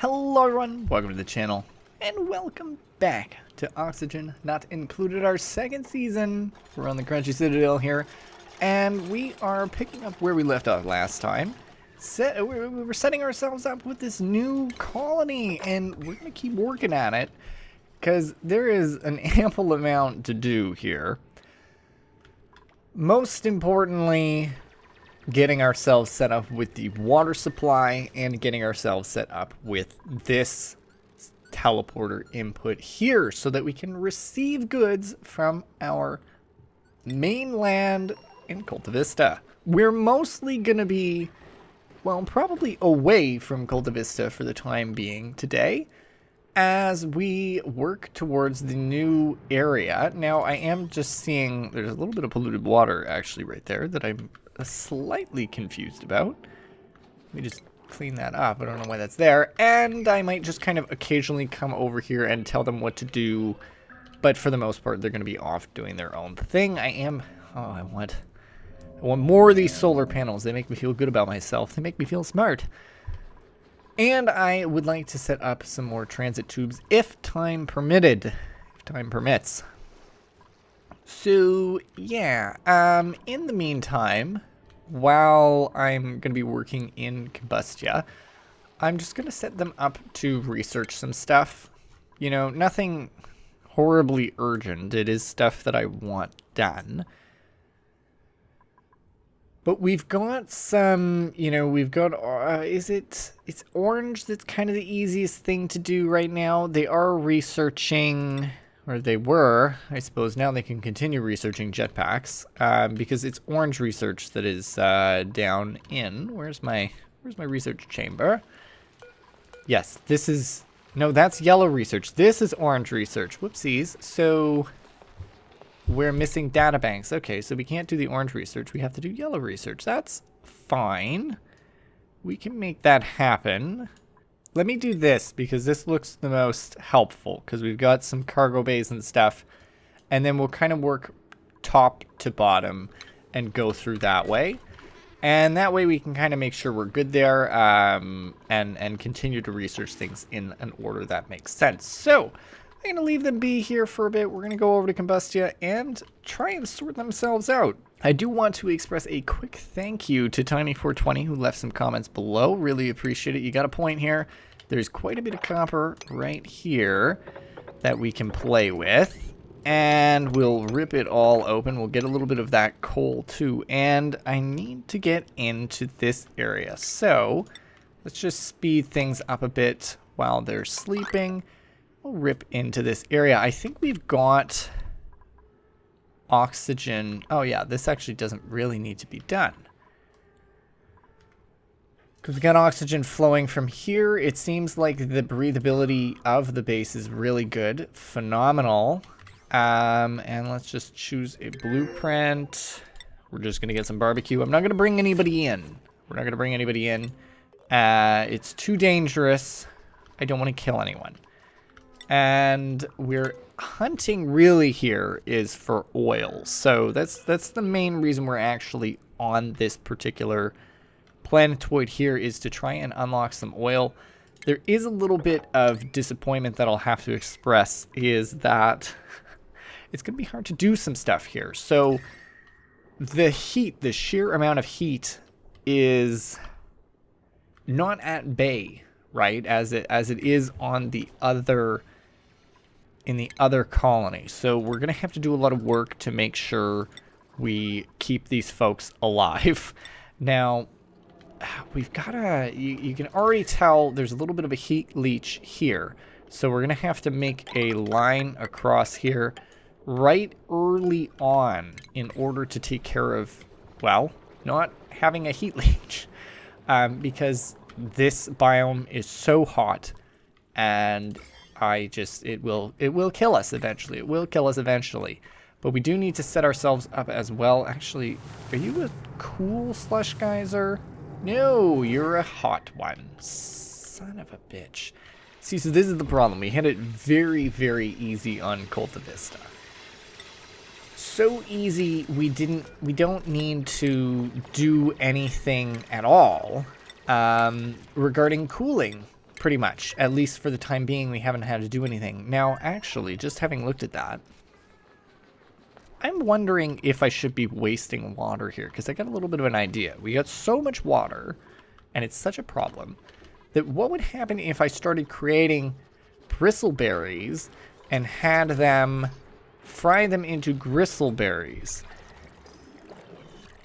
Hello everyone, welcome to the channel, and welcome back to Oxygen Not Included, our second season. We're on the Crunchy Citadel here, and we are picking up where we left off last time. We were setting ourselves up with this new colony, and we're going to keep working at it, because there is an ample amount to do here. Most importantly, getting ourselves set up with the water supply and getting ourselves set up with this teleporter input here so that we can receive goods from our mainland in Cultivista. We're mostly going to be, well, probably away from Cultivista for the time being today as we work towards the new area. Now, I am just seeing there's a little bit of polluted water actually right there that I'm slightly confused about. Let me just clean that up. I don't know why that's there. And I might just kind of occasionally come over here and tell them what to do. But for the most part, they're going to be off doing their own thing. I want more of these solar panels. They make me feel good about myself. They make me feel smart. And I would like to set up some more transit tubes if time permitted. If time permits. So, yeah. In the meantime, while I'm going to be working in Combustia, I'm just going to set them up to research some stuff. You know, nothing horribly urgent. It is stuff that I want done. But we've got some, we've got, it's orange that's kind of the easiest thing to do right now. They are researching, or they were, I suppose now they can continue researching jetpacks, because it's orange research that is down in, where's my research chamber? Yes, this is, no, that's yellow research. This is orange research. Whoopsies. So we're missing data banks. Okay, so we can't do the orange research. We have to do yellow research. That's fine. We can make that happen. Let me do this because this looks the most helpful because we've got some cargo bays and stuff. And then we'll kind of work top to bottom and go through that way. And that way we can kind of make sure we're good there and continue to research things in an order that makes sense. So I'm going to leave them be here for a bit. We're going to go over to Combustia and try and sort themselves out. I do want to express a quick thank you to Tiny420 who left some comments below. Really appreciate it. You got a point here. There's quite a bit of copper right here that we can play with. And we'll rip it all open. We'll get a little bit of that coal too. And I need to get into this area. So let's just speed things up a bit while they're sleeping. We'll rip into this area. I think we've got oxygen. Oh yeah, this actually doesn't really need to be done. Because we've got oxygen flowing from here. It seems like the breathability of the base is really good. Phenomenal. And let's just choose a blueprint. We're just going to get some barbecue. I'm not going to bring anybody in. We're not going to bring anybody in. It's too dangerous. I don't want to kill anyone. And we're hunting really here is for oil. So that's the main reason we're actually on this particular planetoid here is to try and unlock some oil. There is a little bit of disappointment that I'll have to express is that it's going to be hard to do some stuff here. So the heat, the sheer amount of heat is not at bay, right? As it is on the other in the other colony. So we're going to have to do a lot of work to make sure we keep these folks alive. Now, we've got to, you can already tell there's a little bit of a heat leach here. So we're going to have to make a line across here right early on in order to take care of, well, not having a heat leach. Because this biome is so hot and it will kill us eventually. It will kill us eventually. But we do need to set ourselves up as well. Actually, are you a cool slush geyser? No, you're a hot one. Son of a bitch. See, so this is the problem. We had it very, very easy on Cultivista. So easy, we don't need to do anything at all regarding cooling. pretty much. At least for the time being, we haven't had to do anything. Now, actually, just having looked at that, I'm wondering if I should be wasting water here, because I got a little bit of an idea. We got so much water, and it's such a problem, that what would happen if I started creating bristleberries and had them fry them into gristleberries?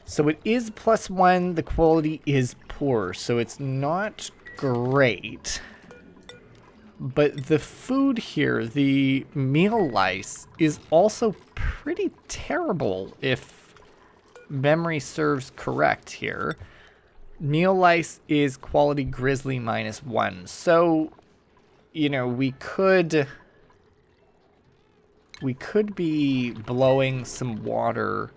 So it is +1, the quality is poor, so it's not great. But the food here, the meal lice, is also pretty terrible if memory serves correct here. Meal lice is quality grizzly -1. So, you know, we could be blowing some water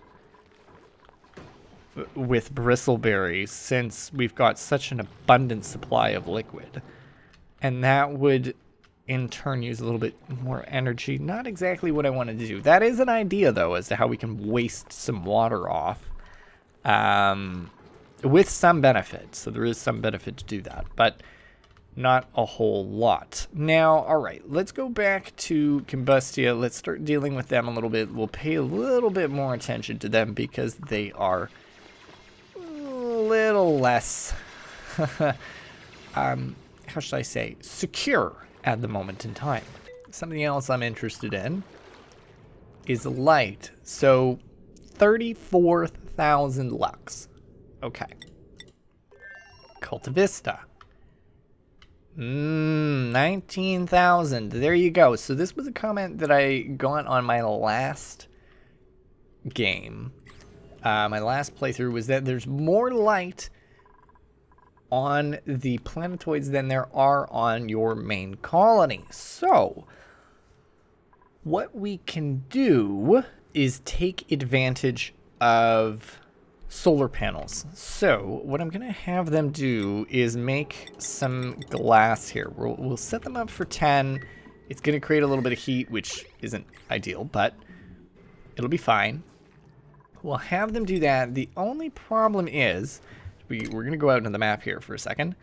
with bristleberries since we've got such an abundant supply of liquid. And that would, in turn, use a little bit more energy. Not exactly what I wanted to do. That is an idea, though, as to how we can waste some water off. With some benefit. So there is some benefit to do that. But not a whole lot. Now, all right. Let's go back to Cultivista. Let's start dealing with them a little bit. We'll pay a little bit more attention to them because they are a little less... how should I say, secure at the moment in time. Something else I'm interested in is light. So 34,000 lux. Okay. Cultivista. 19,000. There you go. So this was a comment that I got on my last game. My last playthrough was that there's more light on the planetoids than there are on your main colony. So what we can do is take advantage of solar panels. So what I'm going to have them do is make some glass here. We'll set them up for 10. It's going to create a little bit of heat, which isn't ideal, but it'll be fine. We'll have them do that. The only problem is we're going to go out into the map here for a second.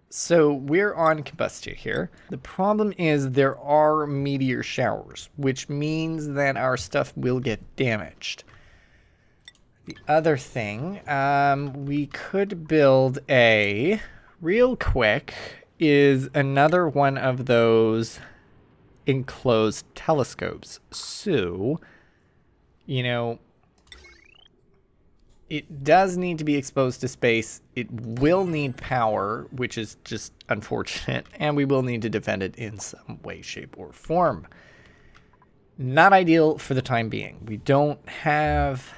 So we're on Cultivista here. The problem is there are meteor showers, which means that our stuff will get damaged. The other thing, we could build real quick, is another one of those enclosed telescopes. So, you know, it does need to be exposed to space. It will need power, which is just unfortunate, and we will need to defend it in some way, shape, or form. Not ideal for the time being. We don't have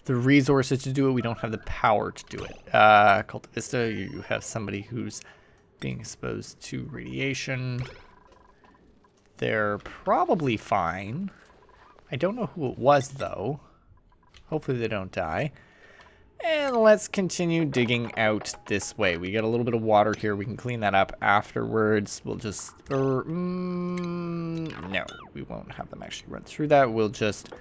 the resources to do it. We don't have the power to do it. Cultivista, you have somebody who's being exposed to radiation. They're probably fine. I don't know who it was, though. Hopefully they don't die. And let's continue digging out this way. We got a little bit of water here. We can clean that up afterwards. We'll just... no, we won't have them actually run through that. We'll just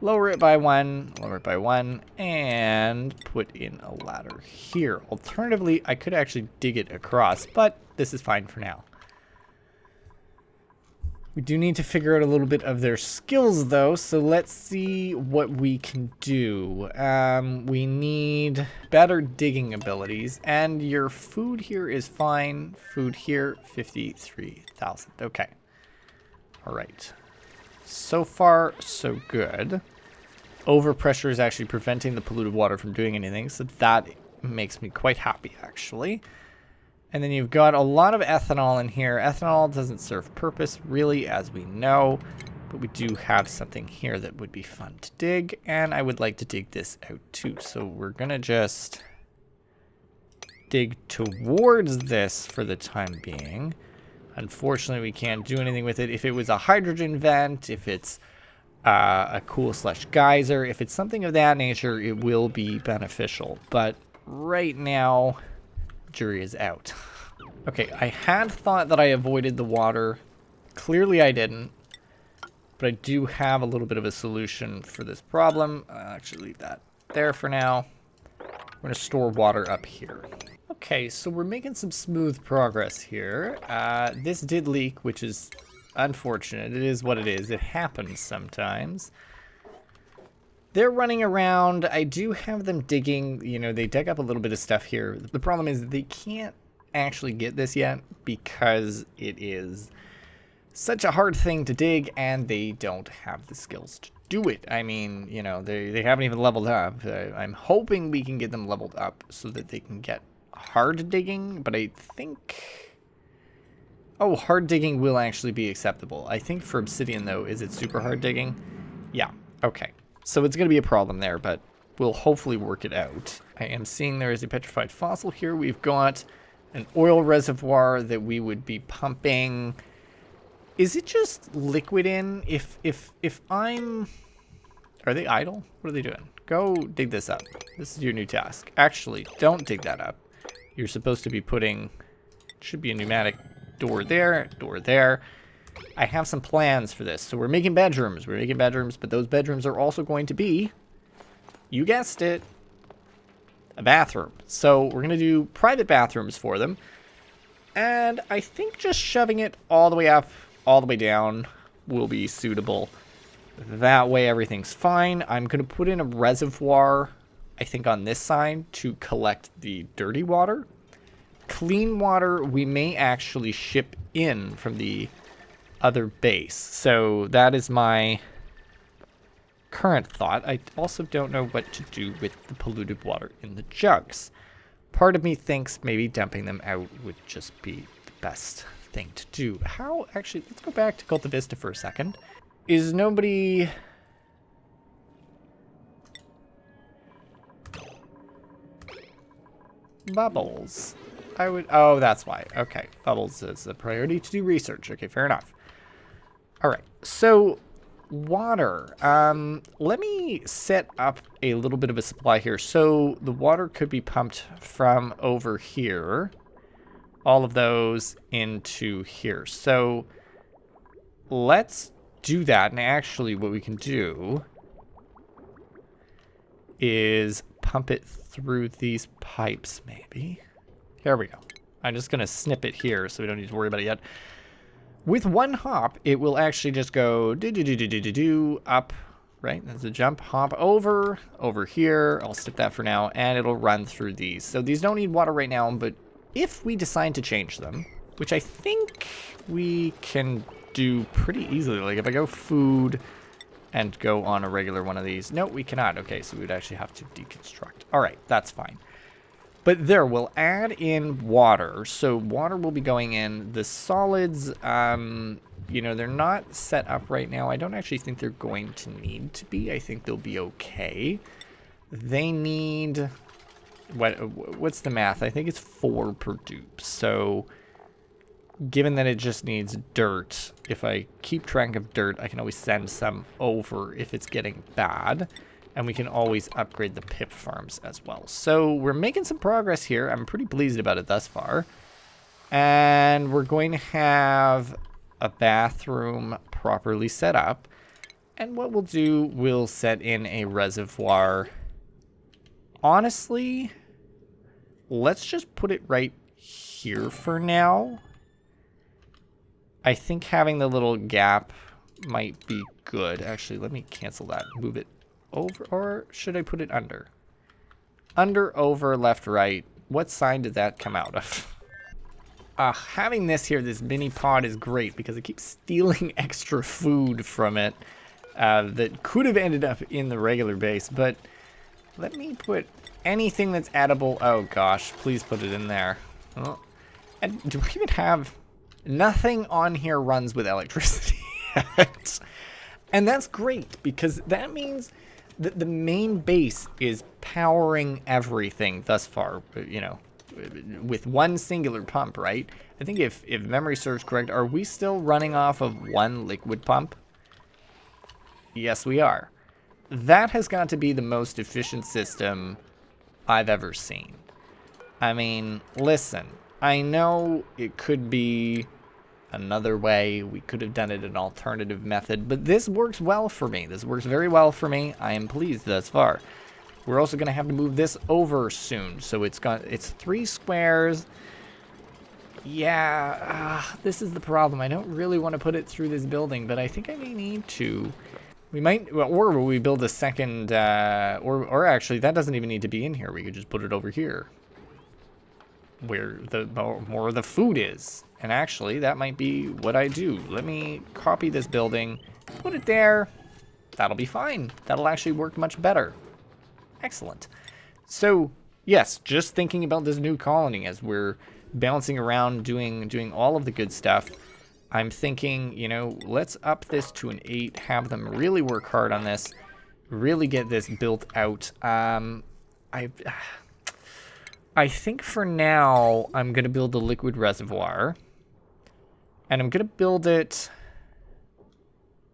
lower it by 1, and put in a ladder here. Alternatively, I could actually dig it across, but this is fine for now. We do need to figure out a little bit of their skills, though, so let's see what we can do. We need better digging abilities, and your food here is fine. Food here, 53,000. Okay. All right. So far, so good. Overpressure is actually preventing the polluted water from doing anything, so that makes me quite happy, actually. And then you've got a lot of ethanol in here. Ethanol doesn't serve purpose, really, as we know. But we do have something here that would be fun to dig. And I would like to dig this out, too. So we're going to just dig towards this for the time being. Unfortunately, we can't do anything with it. If it was a hydrogen vent, if it's a cool/geyser, if it's something of that nature, it will be beneficial. But right now... jury is out. Okay, I had thought that I avoided the water. Clearly I didn't. But I do have a little bit of a solution for this problem. I'll actually leave that there for now. We're going to store water up here. Okay, so we're making some smooth progress here. This did leak, which is unfortunate. It is what it is. It happens sometimes. They're running around. I do have them digging. You know, they dug up a little bit of stuff here. The problem is they can't actually get this yet because it is such a hard thing to dig and they don't have the skills to do it. I mean, you know, they haven't even leveled up. I'm hoping we can get them leveled up so that they can get hard digging, but I think... Oh, hard digging will actually be acceptable. I think for obsidian, though, is it super hard digging? Yeah, okay. So it's going to be a problem there, but we'll hopefully work it out. I am seeing there is a petrified fossil here. We've got an oil reservoir that we would be pumping. Is it just liquid in? If I'm... Are they idle? What are they doing? Go dig this up. This is your new task. Actually, don't dig that up. You're supposed to be putting... Should be a pneumatic door there, door there. I have some plans for this. So we're making bedrooms. We're making bedrooms, but those bedrooms are also going to be, you guessed it, a bathroom. So we're going to do private bathrooms for them. And I think just shoving it all the way up, all the way down will be suitable. That way everything's fine. I'm going to put in a reservoir, I think on this side, to collect the dirty water. Clean water we may actually ship in from the other base. So that is my current thought. I also don't know what to do with the polluted water in the jugs. Part of me thinks maybe dumping them out would just be the best thing to do. How, actually, let's go back to Cultivista for a second. Is nobody... Bubbles. I would... Oh, that's why. Okay. Bubbles is a priority to do research. Okay, fair enough. All right. So, water. Let me set up a little bit of a supply here. So, the water could be pumped from over here. All of those into here. So, let's do that. And actually, what we can do is pump it through these pipes, maybe. There we go. I'm just going to snip it here so we don't need to worry about it yet. With one hop, it will actually just go do up, right? That's a jump, hop over here. I'll skip that for now, and it'll run through these. So these don't need water right now, but if we decide to change them, which I think we can do pretty easily. Like if I go food and go on a regular one of these. No, we cannot. Okay, so we would actually have to deconstruct. All right, that's fine. But there, we'll add in water. So water will be going in. The solids, you know, they're not set up right now. I don't actually think they're going to need to be. I think they'll be okay. They need... What's the math? I think it's 4 per dupe. So given that it just needs dirt, if I keep track of dirt, I can always send some over if it's getting bad. And we can always upgrade the pip farms as well. So we're making some progress here. I'm pretty pleased about it thus far. And we're going to have a bathroom properly set up. And what we'll do, we'll set in a reservoir. Honestly, let's just put it right here for now. I think having the little gap might be good. Actually, let me cancel that. Move it over, or should I put it under? Under, over, left, right. What side did that come out of? Having this here, this mini pod, is great because it keeps stealing extra food from it that could have ended up in the regular base. But let me put anything that's edible. Oh gosh, please put it in there. Oh. And do we even have... Nothing on here runs with electricity yet. And that's great because that means that the main base is powering everything thus far, you know, with one singular pump, right? I think if memory serves correct, are we still running off of one liquid pump? Yes, we are. That has got to be the most efficient system I've ever seen. I mean, listen, I know it could be another way. We could have done it an alternative method, but this works well for me. This works very well for me. I am pleased thus far. We're also going to have to move this over soon. So it's 3 squares. Yeah, this is the problem. I don't really want to put it through this building, but I think I may need to. We might, or will we build a second, or actually, that doesn't even need to be in here. We could just put it over here, where the more of the food is. And actually, that might be what I do. Let me copy this building, put it there. That'll be fine. That'll actually work much better. Excellent. So, yes, just thinking about this new colony as we're bouncing around, doing all of the good stuff. I'm thinking, you know, let's up this to an 8, have them really work hard on this, really get this built out. I think for now, I'm going to build the liquid reservoir, and I'm going to build it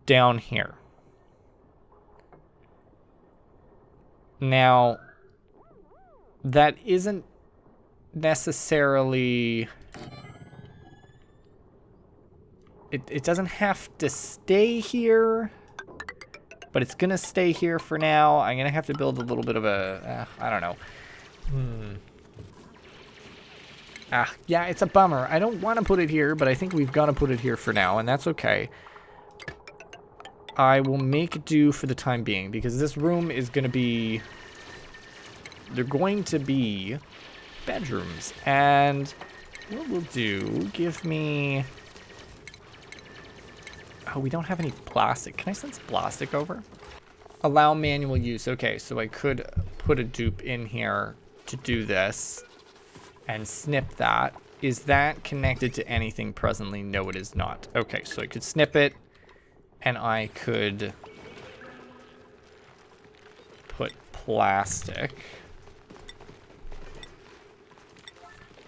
down here. Now, that isn't necessarily... It doesn't have to stay here, but it's going to stay here for now. I'm going to have to build a little bit of a... I don't know. Yeah, it's a bummer. I don't want to put it here, but I think we've got to put it here for now, and that's okay. I will make do for the time being, because this room is going to be... They're going to be bedrooms, and what we'll do, give me... Oh, we don't have any plastic. Can I send some plastic over? Allow manual use. Okay, so I could put a dupe in here to do this and snip that. Is that connected to anything presently? No, it is not. Okay, so I could snip it, and I could put plastic.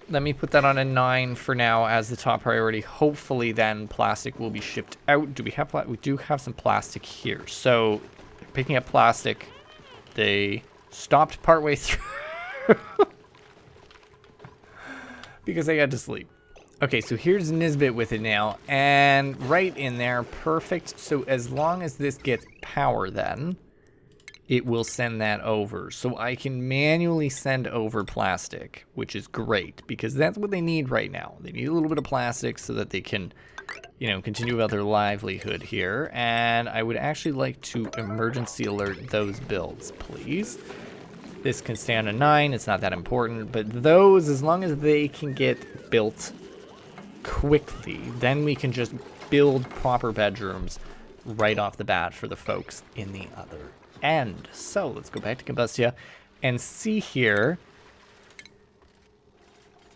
Let me put that on a 9 for now as the top priority. Hopefully then plastic will be shipped out. Do we have plastic? We do have some plastic here. So picking up plastic, they stopped partway through because I had to sleep. Okay, so here's Nisbet with it now, and right in there, perfect. So as long as this gets power then, it will send that over. So I can manually send over plastic, which is great because that's what they need right now. They need a little bit of plastic so that they can, you know, continue about their livelihood here. And I would actually like to emergency alert those builds, please. This can stay on a 9. It's not that important, but those, as long as they can get built quickly, then we can just build proper bedrooms right off the bat for the folks in the other end. So let's go back to Combustia and see here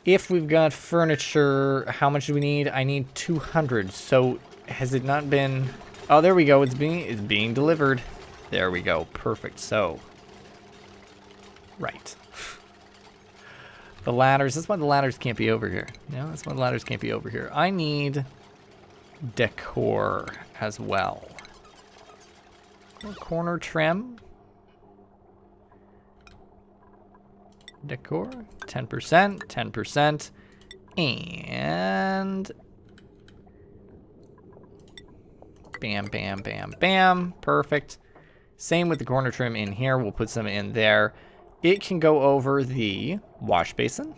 if we've got furniture. How much do we need? I need 200. So has it not been... Oh, there we go. It's being delivered. There we go. Perfect. So right. The ladders. That's why the ladders can't be over here. No, that's why the ladders can't be over here. I need decor as well. Corner trim. Decor. 10%. 10%. And... Bam, bam, bam, bam. Perfect. Same with the corner trim in here. We'll put some in there. It can go over the wash basin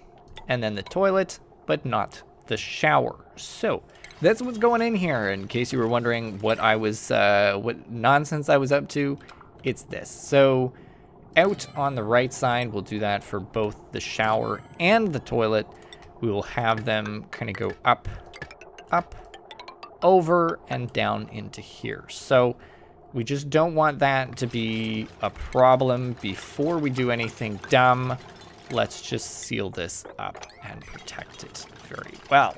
and then the toilet, but not the shower. So that's what's going in here. In case you were wondering what I was, what nonsense I was up to, it's this. So out on the right side, we'll do that for both the shower and the toilet. We will have them kind of go up, up, over, and down into here. So we just don't want that to be a problem before we do anything dumb. Let's just seal this up and protect it very well.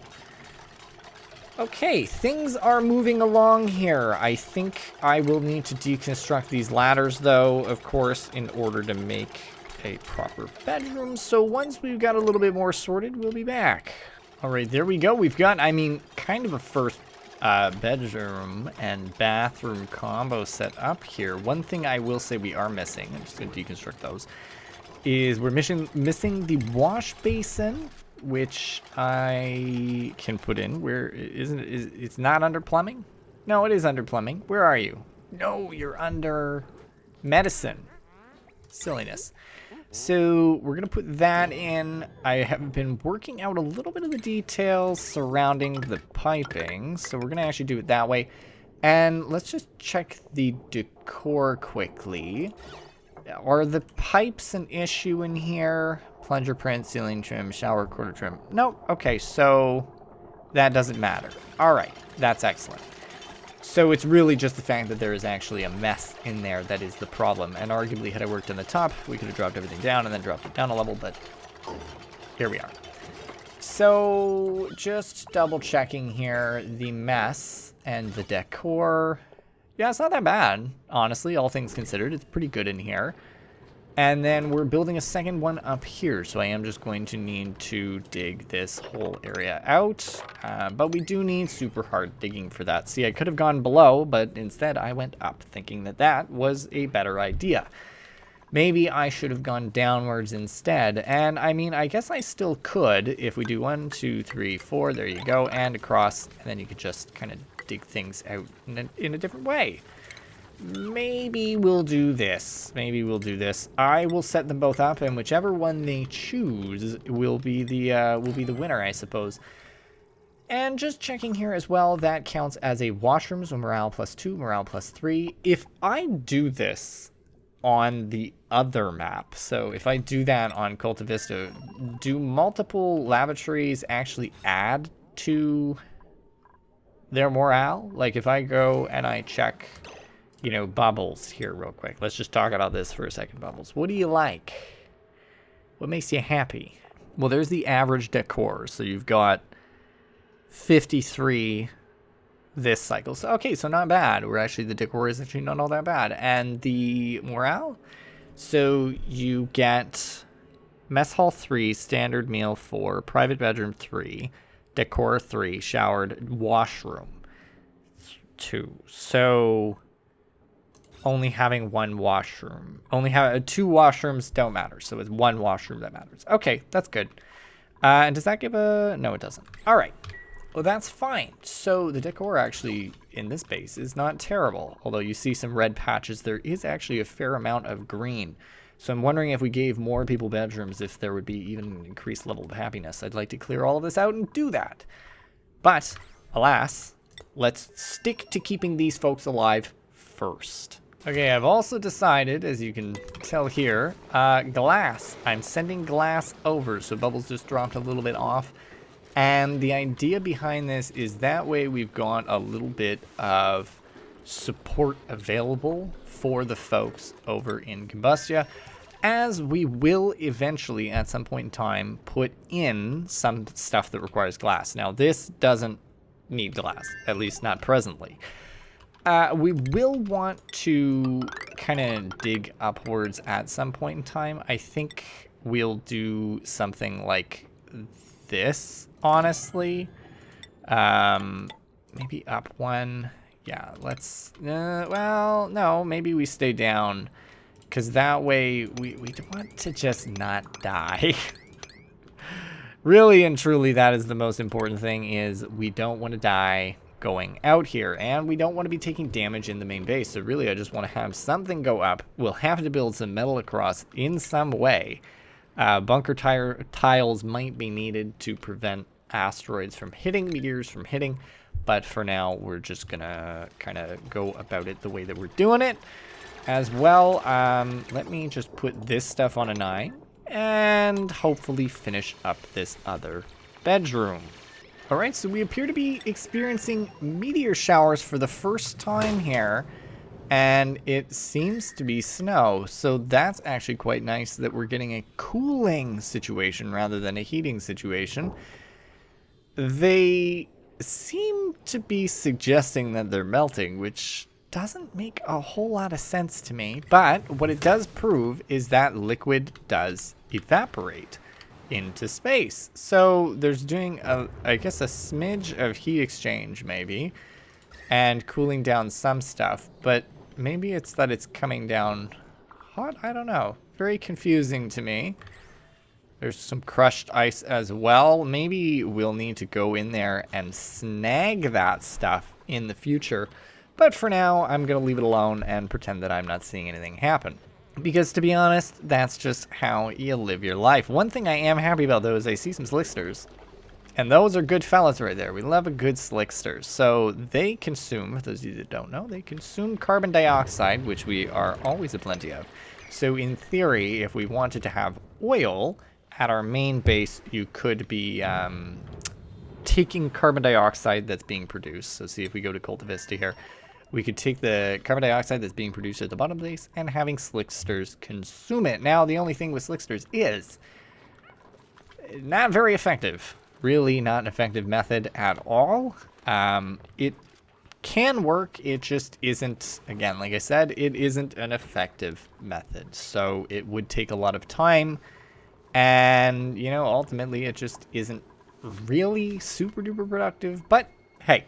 Okay, things are moving along here. I think I will need to deconstruct these ladders, though, of course, in order to make a proper bedroom. So once we've got a little bit more sorted, we'll be back. All right, there we go. We've got, I mean, kind of a first bedroom and bathroom combo set up here. One thing I will say we are missing, I'm just going to deconstruct those, is we're missing the wash basin, which I can put in. Where isn't it? It's not under plumbing? No, it is under plumbing. Where are you? No, you're under medicine. Silliness. So we're going to put that in. I have been working out a little bit of the details surrounding the piping. So we're going to actually do it that way. And let's just check the decor quickly. Are the pipes an issue in here? Plunger print, ceiling trim, shower quarter trim. Nope. Okay, so that doesn't matter. All right, that's excellent. So it's really just the fact that there is actually a mess in there that is the problem. And arguably, had I worked on the top, we could have dropped everything down and then dropped it down a level, but here we are. So just double checking here, the mess and the decor. Yeah, it's not that bad, honestly, all things considered. It's pretty good in here. And then we're building a second one up here, so I am just going to need to dig this whole area out. But we do need super hard digging for that. See, I could have gone below, but instead I went up, thinking that that was a better idea. Maybe I should have gone downwards instead. And I mean, I guess I still could if we do 1, 2, 3, 4. There you go, and across. And then you could just kind of dig things out in a different way. Maybe we'll do this. Maybe we'll do this. I will set them both up, and whichever one they choose will be the winner, I suppose. And just checking here as well, that counts as a washroom, so morale +2, morale +3. If I do this on the other map, so if I do that on Cultivista, do multiple lavatories actually add to their morale? Like if I go and I check, you know, Bubbles here real quick. Let's just talk about this for a second, Bubbles. What do you like? What makes you happy? Well, there's the average decor. So you've got 53 this cycle. So, okay, so not bad. We're actually, the decor is actually not all that bad. And the morale? So you get mess hall 3, standard meal 4, private bedroom 3, decor 3, showered, washroom 2. So only having one washroom. Only have 2 washrooms don't matter. So it's 1 washroom that matters. Okay, that's good. And does that give a... No, it doesn't. All right. Well, that's fine. So the decor actually in this base is not terrible. Although you see some red patches, there is actually a fair amount of green. So I'm wondering if we gave more people bedrooms, if there would be even an increased level of happiness. I'd like to clear all of this out and do that. But, alas, let's stick to keeping these folks alive first. Okay, I've also decided, as you can tell here, glass. I'm sending glass over, so Bubbles just dropped a little bit off. And the idea behind this is that way we've got a little bit of support available for the folks over in Combustia, as we will eventually, at some point in time, put in some stuff that requires glass. Now, this doesn't need glass, at least not presently. We will want to kind of dig upwards at some point in time. I think we'll do something like this, honestly. Maybe up 1. Yeah, let's... well, no, maybe we stay down, because that way we want to just not die. Really and truly, that is the most important thing, is we don't want to die going out here, and we don't want to be taking damage in the main base. So really, I just want to have something go up. We'll have to build some metal across in some way. Bunker tiles might be needed to prevent asteroids from hitting, meteors from hitting, but for now, we're just gonna kind of go about it the way that we're doing it. As well, let me just put this stuff on a 9, and hopefully finish up this other bedroom. Alright, so we appear to be experiencing meteor showers for the first time here, and it seems to be snow, so that's actually quite nice that we're getting a cooling situation rather than a heating situation. They seem to be suggesting that they're melting, which doesn't make a whole lot of sense to me, but what it does prove is that liquid does evaporate into space. So there's doing, I guess, a smidge of heat exchange, maybe, and cooling down some stuff, but maybe it's that it's coming down hot? I don't know. Very confusing to me. There's some crushed ice as well. Maybe we'll need to go in there and snag that stuff in the future. But for now, I'm going to leave it alone and pretend that I'm not seeing anything happen. Because to be honest, that's just how you live your life. One thing I am happy about though is I see some slicksters. And those are good fellas right there. We love a good slickster. So they consume, for those of you that don't know, they consume carbon dioxide, which we are always a plenty of. So in theory, if we wanted to have oil at our main base, you could be taking carbon dioxide that's being produced. So see if we go to Cultivista here. We could take the carbon dioxide that's being produced at the bottom of the base and having slicksters consume it. Now, the only thing with slicksters is not very effective. Really not an effective method at all. It can work, it just isn't, again, like I said, it isn't an effective method. So it would take a lot of time, and, you know, ultimately it just isn't really super duper productive. But hey,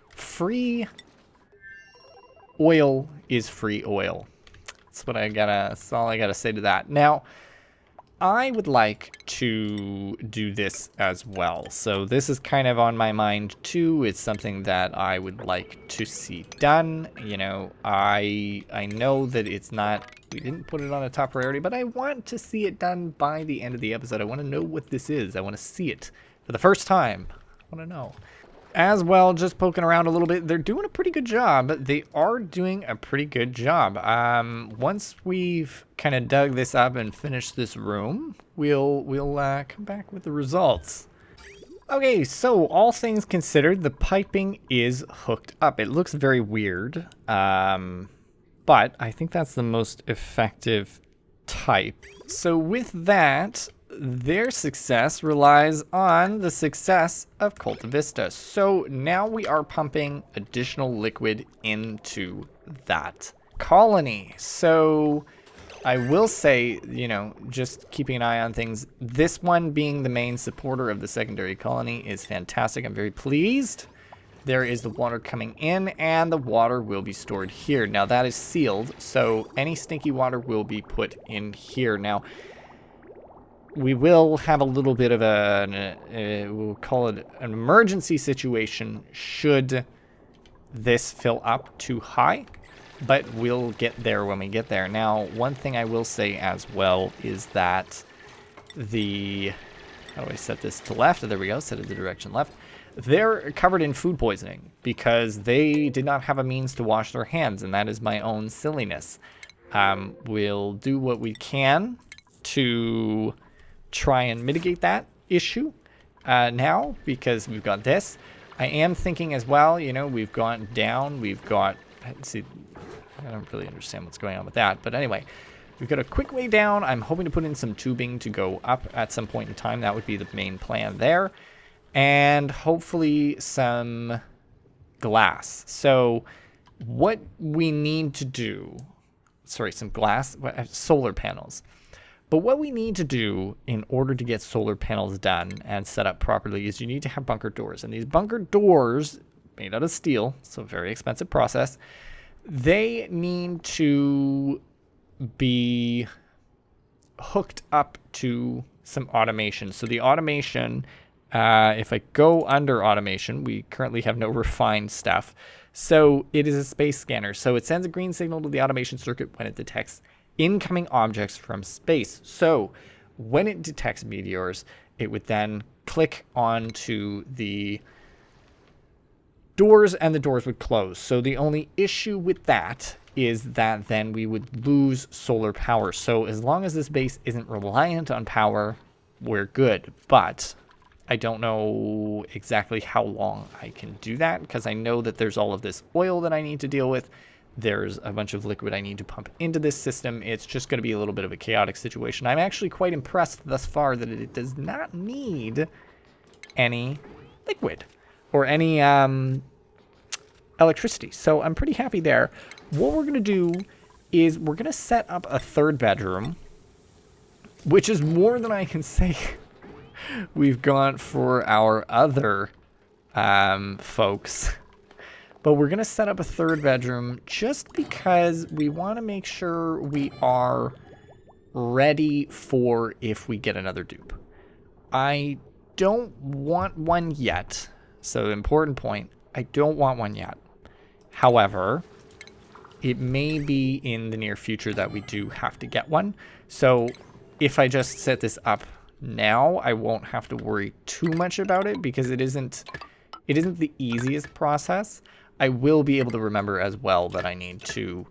free oil is free oil. That's all I gotta say to that. Now, I would like to do this as well. So this is kind of on my mind too. It's something that I would like to see done. You know, I know that it's not, we didn't put it on a top priority, but I want to see it done by the end of the episode. I want to know what this is. I want to see it for the first time. I want to know. As well, just poking around a little bit, they're doing a pretty good job. They are doing a pretty good job. Once we've kind of dug this up and finished this room, we'll come back with the results. Okay, so all things considered, the piping is hooked up. It looks very weird, but I think that's the most effective type. So with that, their success relies on the success of Cultivista. So now we are pumping additional liquid into that colony. So I will say, you know, just keeping an eye on things, this one being the main supporter of the secondary colony is fantastic. I'm very pleased. There is the water coming in, and the water will be stored here. Now that is sealed, so any stinky water will be put in here. Now, we will have a little bit of we'll call it an emergency situation should this fill up too high, but we'll get there when we get there. Now, one thing I will say as well is that how do I set this to left? Oh, there we go, set it the direction left. They're covered in food poisoning because they did not have a means to wash their hands, and that is my own silliness. We'll do what we can to try and mitigate that issue now, because we've got this. I am thinking as well, you know, we've gone down, let's see, I don't really understand what's going on with that, but anyway, we've got a quick way down. I'm hoping to put in some tubing to go up at some point in time. That would be the main plan there, and hopefully some glass. So what we need to do, some glass, solar panels. But what we need to do in order to get solar panels done and set up properly is you need to have bunker doors. And these bunker doors, made out of steel, so a very expensive process, they need to be hooked up to some automation. So the automation, if I go under automation, we currently have no refined stuff. So it is a space scanner. So it sends a green signal to the automation circuit when it detects incoming objects from space. So when it detects meteors, it would then click onto the doors and the doors would close. So the only issue with that is that then we would lose solar power. So as long as this base isn't reliant on power, we're good. But I don't know exactly how long I can do that, because I know that there's all of this oil that I need to deal with. There's a bunch of liquid I need to pump into this system. It's just going to be a little bit of a chaotic situation. I'm actually quite impressed thus far that it does not need any liquid or any electricity. So I'm pretty happy there. What we're going to do is we're going to set up a third bedroom, which is more than I can say we've gone for our other folks. But we're going to set up a third bedroom just because we want to make sure we are ready for if we get another dupe. I don't want one yet. So important point, I don't want one yet. However, it may be in the near future that we do have to get one. So if I just set this up now, I won't have to worry too much about it because it isn't the easiest process. I will be able to remember as well that I need to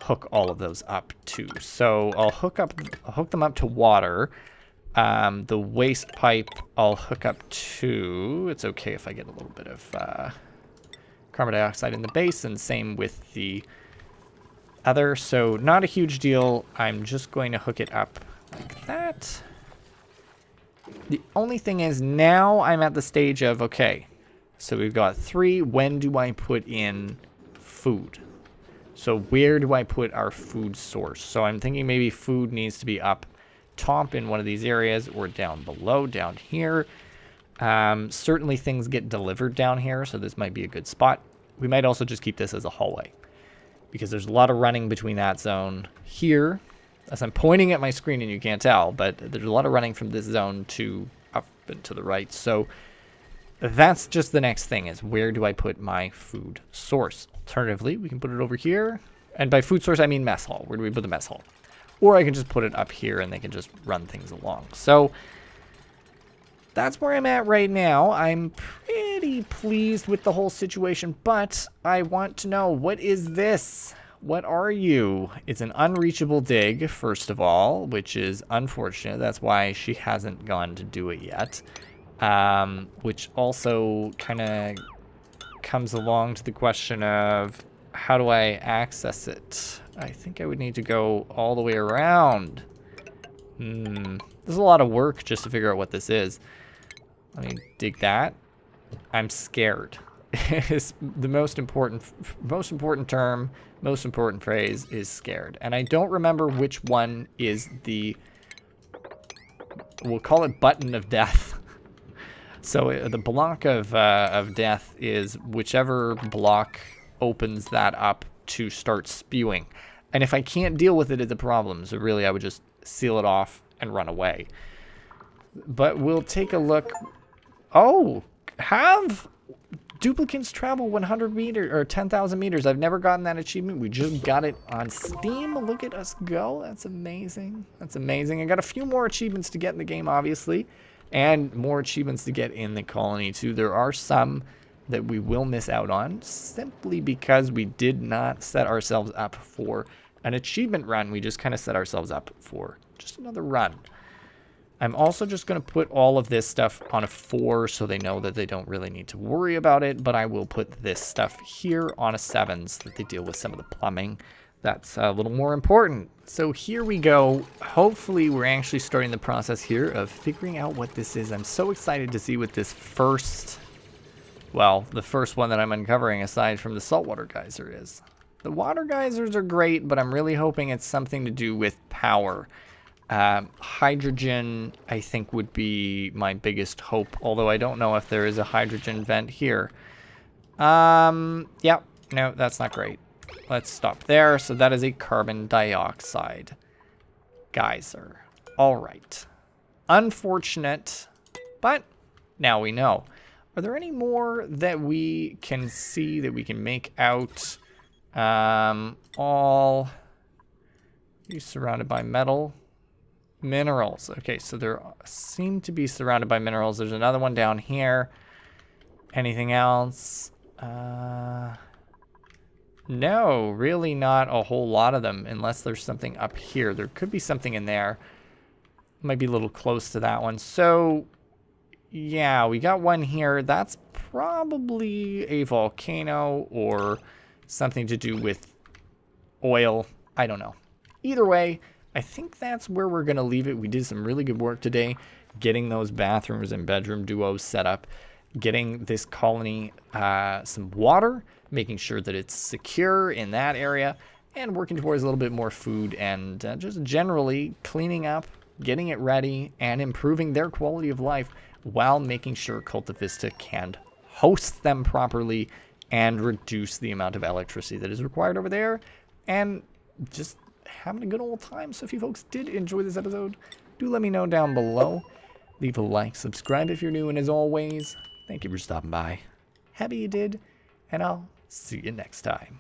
hook all of those up too. So I'll hook them up to water. The waste pipe I'll hook up to. It's okay if I get a little bit of carbon dioxide in the base, and same with the other. So not a huge deal. I'm just going to hook it up like that. The only thing is now I'm at the stage of, okay, so we've got 3. When do I put in food? So where do I put our food source? So I'm thinking maybe food needs to be up top in one of these areas or down below, down here. Certainly things get delivered down here, so this might be a good spot. We might also just keep this as a hallway because there's a lot of running between that zone here. As I'm pointing at my screen and you can't tell, but there's a lot of running from this zone to up and to the right. So that's just the next thing, is where do I put my food source? Alternatively, we can put it over here. And by food source, I mean mess hall. Where do we put the mess hall? Or I can just put it up here and they can just run things along. So that's where I'm at right now. I'm pretty pleased with the whole situation, but I want to know, what is this? What are you? It's an unreachable dig, first of all, which is unfortunate. That's why she hasn't gone to do it yet. Which also kind of comes along to the question of, how do I access it? I think I would need to go all the way around. There's a lot of work just to figure out what this is. Let me dig that. I'm scared. Is the most important term, most important phrase is scared. And I don't remember which one is the, we'll call it button of death. So the block of death is whichever block opens that up to start spewing. And if I can't deal with it, it's a problem. So really, I would just seal it off and run away. But we'll take a look. Oh, have duplicates travel 100 meters or 10,000 meters. I've never gotten that achievement. We just got it on Steam. Look at us go. That's amazing. That's amazing. I got a few more achievements to get in the game, obviously, and more achievements to get in the colony too. There are some that we will miss out on simply because we did not set ourselves up for an achievement run. We just kind of set ourselves up for just another run. I'm also just going to put all of this stuff on a 4 so they know that they don't really need to worry about it, but I will put this stuff here on a 7 so that they deal with some of the plumbing. That's a little more important. So here we go. Hopefully we're actually starting the process here of figuring out what this is. I'm so excited to see what this first, well, the first one that I'm uncovering aside from the saltwater geyser is. The water geysers are great, but I'm really hoping it's something to do with power. Hydrogen, I think, would be my biggest hope, although I don't know if there is a hydrogen vent here. Yeah, no, that's not great. Let's stop there. So that is a carbon dioxide geyser. All right. Unfortunate, but now we know. Are there any more that we can see that we can make out? All you surrounded by metal. Minerals. Okay, so there seem to be surrounded by minerals. There's another one down here. Anything else? No, really not a whole lot of them, unless there's something up here. There could be something in there. Might be a little close to that one. So, yeah, we got one here. That's probably a volcano or something to do with oil. I don't know. Either way, I think that's where we're going to leave it. We did some really good work today, getting those bathrooms and bedroom duos set up, getting this colony some water, making sure that it's secure in that area, and working towards a little bit more food and just generally cleaning up, getting it ready, and improving their quality of life while making sure Cultivista can host them properly and reduce the amount of electricity that is required over there, and just having a good old time. So if you folks did enjoy this episode, do let me know down below. Leave a like, subscribe if you're new, and as always, thank you for stopping by. Happy you did, and I'll see you next time.